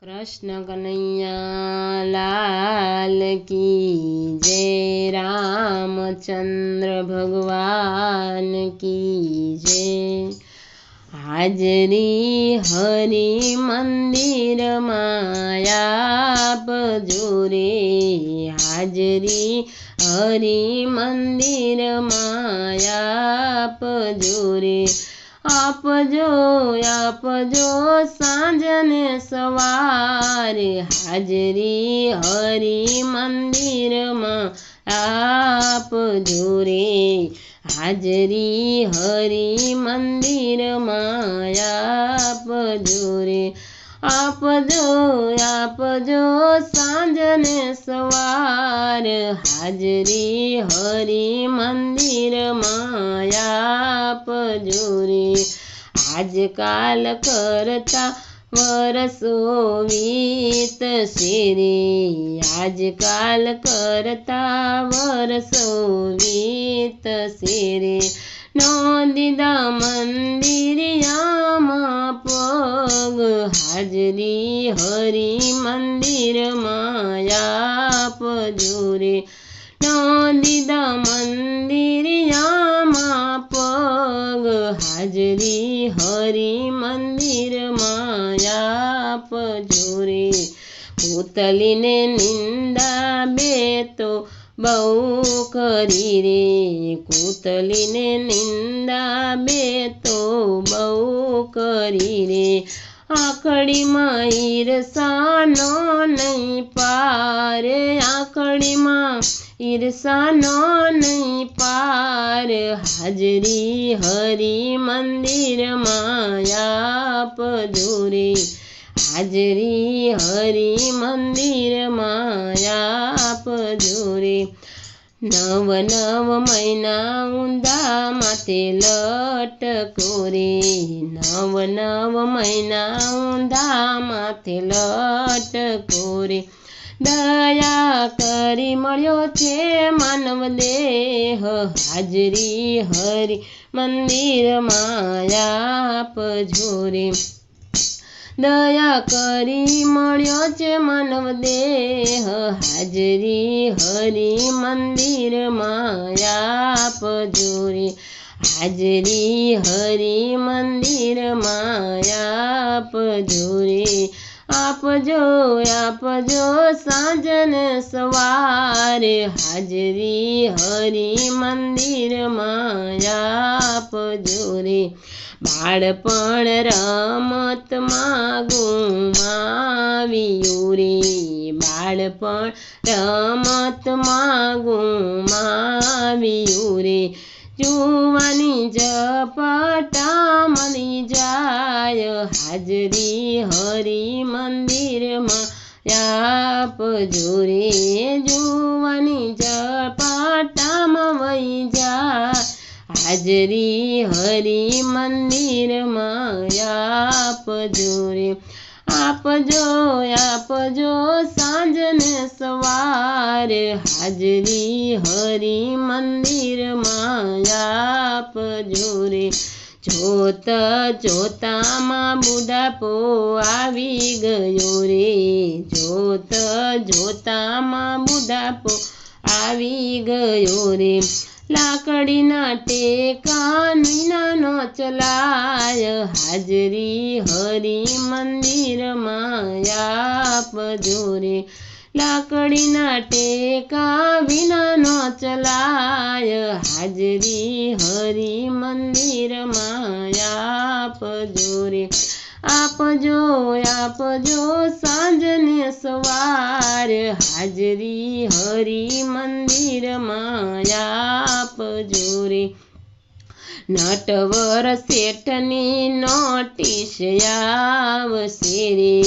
कृष्ण कन्हैया लाल की जय, रामचंद्र भगवान की जय। हाजरी हरि मंदिर माया पजोरे, हाजरी हरि मंदिर माया पजोरे। आपजो सांजने सवारे, हाजरी हरि मंदिर में आपजो रे, हाजरी हरि मंदिर में आपजो रे। आपजो सांजने सवार, हाजरी हरि मंदिर में आपजो रे। आजकाल करता वरसो वीत शेरे, आजकाल करता वरसो वीत शेरे। नोंदिदा मंदिरियामा पग, हाजरी हरि मंदिर माया आपजो रे। नोंदिदा मंदिरियामा पग, हाजरी हरि मंदिर माया आपजो रे। पूतलीने निंदा बेतो बहु करी रे, कूतलीने निंदा बेतो बहु करी रे। आखड़ी में ईर्षानो नहीं पार, आखड़ी में ईर्षानो नहीं पार। हाजरी हरि मंदिर माया आपजो रे, हाजरी हरि मंदिर माया आपजो रे। नव नव महीना ऊंधा माथे लटको रे, नव नव महीना ऊंधा माथे लटको रे। दया करी मळ्यो छे मानव देह, हाजरी हरि मंदिर माया आपजो रे। दया करी मळ्यो छे मानव देह, हाजरी हरि मंदिर माया आपजो रे, हाजरी हरि मंदिर माया आपजो रे। आपजो सांजन सवार, हाजरी हरि मंदिर माया आपजो रे। बाळपण रमतमां गुमाव्યું रे, बाळपण रमतमां ગુમાવ્યું રે। जुवानी झपटा मनी जाय, हाजरी हरि मंदिर मां आपजो रे। जुवानी झपटा वही जाय, हाजरी हरि मंदिर माया आपजो रे। आपजो सांजने सवार, हाजरी हरि मंदिर माया आपजो रे। जोता जोता मां बुढ़ापो आवी गयो रे, जोता जोता मां बुढ़ापो आवी गयो रे। लाकड़ीना टेका नीनानो चलाय, हाजरी हरि मंदिर माया आपजो रे। लाकड़ीना टेका विनानो चलाय, हाजरी हरि मंदिर माया आपजो रे। आपजो सांजने सवार, हाजरी हरि मंदिर माया आपजो रे। नटवर सेठनी नोटिस आवशे रे,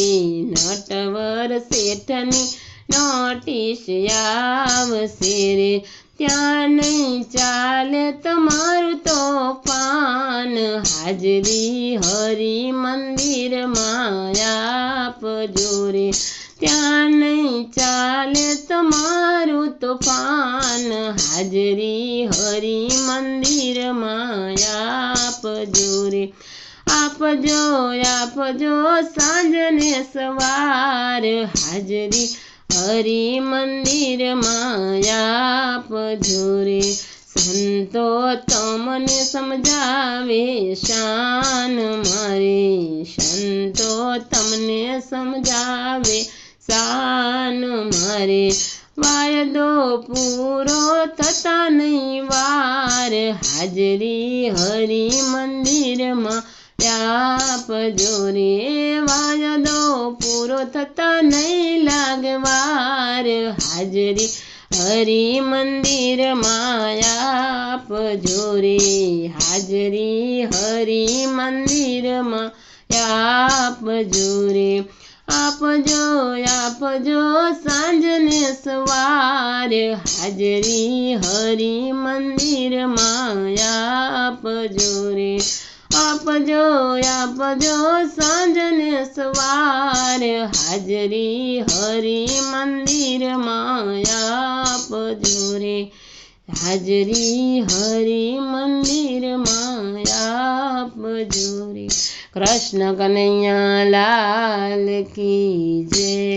नटवर सेठनी नोटिस आवशे रे। ત્યાં નહીં ચાલે તમારું તોફાન, હાજરી હરિ મંદિર માયા આપજો રે। ત્યાં નહીં ચાલે તમારું તોફાન, હાજરી હરિ મંદિર માયા આપજો રે। આપજો સાંજ ને સવાર હાજરી હરિ મંદિરમાં આપજો રે સંતો તમને સમજાવે શાન મારે સંતો તમને સમજાવે શાન મારે વાયદો પૂરો થતા નહીં વાર હાજરી હરિ મંદિરમાં આપજો રે વાયદો પૂરો થતા નહીં લાગવાર હાજરી હરિ મંદિરમાં આપજો રે હાજરી હરિ મંદિરમાં આપજો રે આપજો સાંજ ને સવાર હાજરી હરિ મંદિરમાં આપજો રે આપજો સાંજ ને સવાર હાજરી હરિ મંદિરમાં આપજો રે હાજરી હરિ મંદિરમાં આપજો રે કૃષ્ણ કનૈયા લાલ કી જય।